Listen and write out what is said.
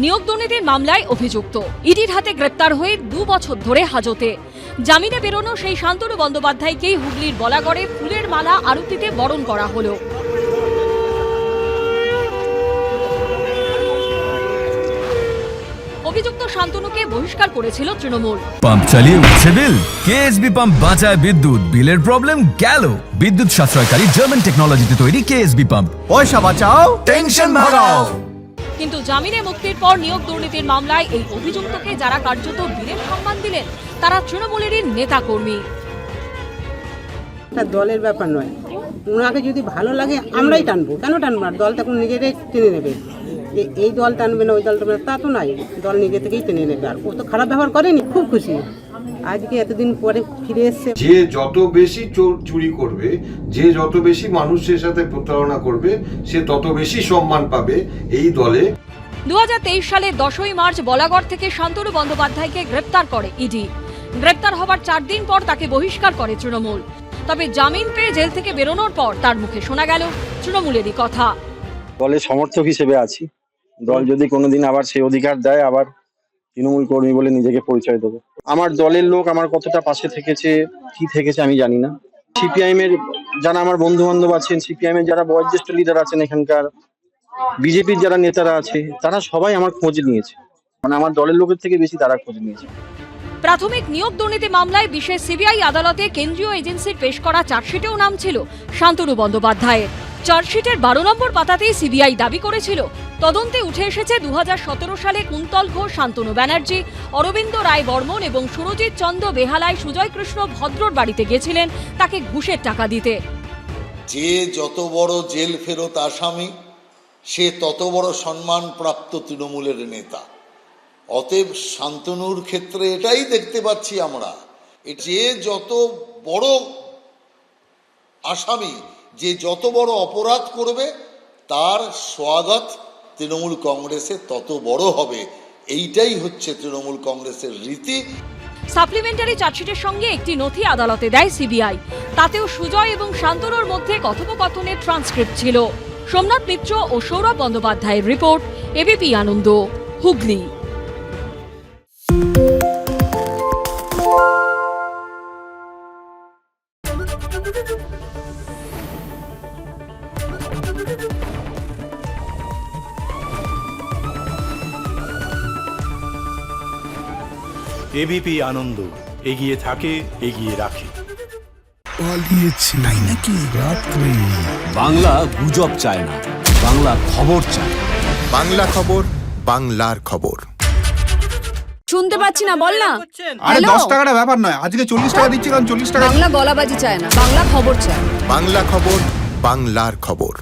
নিয়োগ দুর্নীতির মামলায় অভিযুক্ত, ইডির হাতে গ্রেপ্তার হয়ে 2 বছর ধরে হাজতে। জামিনে বেরোনো সেই শান্তনু বন্দ্যোপাধ্যায়কেই হুগলির বলাগড়ে ফুলের মালা আরতিতে বরণ করা হলো। অভিযুক্ত শান্তনুকে বহিষ্কার করেছিল তৃণমূল। পাম্প চালিয়ে উঠছে বিল, কেএসবি পাম্প বাঁচায় বিদ্যুৎ, বিলের প্রবলেম গেল। বিদ্যুৎ সাশ্রয়কারী জার্মান টেকনোলজিতে তৈরি কেএসবি পাম্প, পয়সা বাঁচাও, টেনশন ভাগাও। কিন্তু জামিনে মুক্তির পর নিয়োগ দুর্নীতির মামলায় এই অভিযুক্তকে যারা কার্যত বীরের সম্মান দিলেন তারা তৃণমূলেরই নেতা কর্মী। দলের ব্যাপার নয়, ওনাকে যদি ভালো লাগে আমরাই টানবো, কেন টানবো না? দল তখন নিজেরাই টেনে নেবে, যে এই দল টানবে না ওই দল টানবে না তা তো নাই, দল নিজে থেকেই টেনে নেবে। আর ও তো খারাপ ব্যবহার করেনি, খুব খুশি আজকে এতদিন পরে ফিরে এসছে। যে যত বেশি চুরি করবে, যে যত বেশি মানুষের সাথে প্রতারণা করবে, সে তত বেশি সম্মান পাবে এই দলে। 2023 সালে 10ই মার্চ বলাগড় থেকে শান্তনু বন্দ্যোপাধ্যায়কে গ্রেপ্তার করে ইডি। গ্রেপ্তার হবার 4 দিন পর তাকে বহিষ্কার করে তৃণমূল। তবে জামিন পেয়ে জেল থেকে বেরোনোর পর তার মুখে শোনা গেল তৃণমূলেরই কথা। দলের সমর্থক হিসেবে আছি, দল যদি কোনোদিন আবার সেই অধিকার দেয় আবার তৃণমূল কর্মী বলে নিজেকে পরিচয় দেবো। আমার দলের লোক আমার কতটা পাশে থেকেছে কি থেকেছে আমি জানি না। সিপিআইএম এর যারা আমার বন্ধু বান্ধব আছেন, সিপিআইএম এর যারা বয়োজ্যেষ্ঠ লিডার আছেন এখানকার, বিজেপির যারা নেতারা আছে, তারা সবাই আমার খোঁজ নিয়েছে, মানে আমার দলের লোকের থেকে বেশি তারা খোঁজ নিয়েছে। প্রাথমিক নিয়োগ দুর্নীতি মামলায় বিশেষ সিবিআই আদালতে কেন্দ্রীয় এজেন্সির পেশ করা চার্জশিটেও নাম ছিল শান্তনু বন্দ্যোপাধ্যায়ের। চার্জশিটের 12 নম্বর পাতাতেই সিবিআই দাবি করেছিল তদন্তে উঠে এসেছে 2017 সালে কুন্তল ঘোষ, শান্তনু ব্যানার্জি, অরবিন্দ রায় বর্মন এবং সুরজিৎ চন্দ্র বেহালায় সুজয় কৃষ্ণ ভদ্রর বাড়িতে গেছিলেন তাকে ঘুষের টাকা দিতে। যে যত বড় জেল ফেরত আসামি সে তত বড় সম্মানপ্রাপ্ত তৃণমূলের নেতা। অতএব শান্তনুর ক্ষেত্রে এটাই দেখতে পাচ্ছি আমরা, যে যত বড় আসামি, যে যত বড় অপরাধ করবে তার স্বাগত তৃণমূল কংগ্রেসে তত বড় হবে। এইটাই হচ্ছে তৃণমূল কংগ্রেসের রীতি। সাপ্লিমেন্টারি চার্জশিটের সঙ্গে একটি নথি আদালতে দেয় সিবিআই। তাতেও সুজয় এবং শান্তনুর মধ্যে কথোপকথনের ট্রান্সক্রিপ্ট ছিল। সোমনাথ মিত্র ও সৌরভ বন্দ্যোপাধ্যায়ের রিপোর্ট, এবিপি আনন্দ, হুগলি। এবিপি আনন্দ, এগিয়ে থাকে, এগিয়ে রাখে। পালিয়েছে তাই নাকি? রাত্রে বাংলা গুজব চায় না, বাংলা খবর চায়। বাংলা খবর, বাংলার খবর। শুনতে পাচ্ছি না, বল না। আরে 10 টাকাটা ব্যাপার নয়, আজকে 40 টাকা দিচ্ছি, কারণ 40 টাকা বাংলা গলাবাজি চায় না, বাংলা খবর চায়। বাংলা খবর, বাংলার খবর।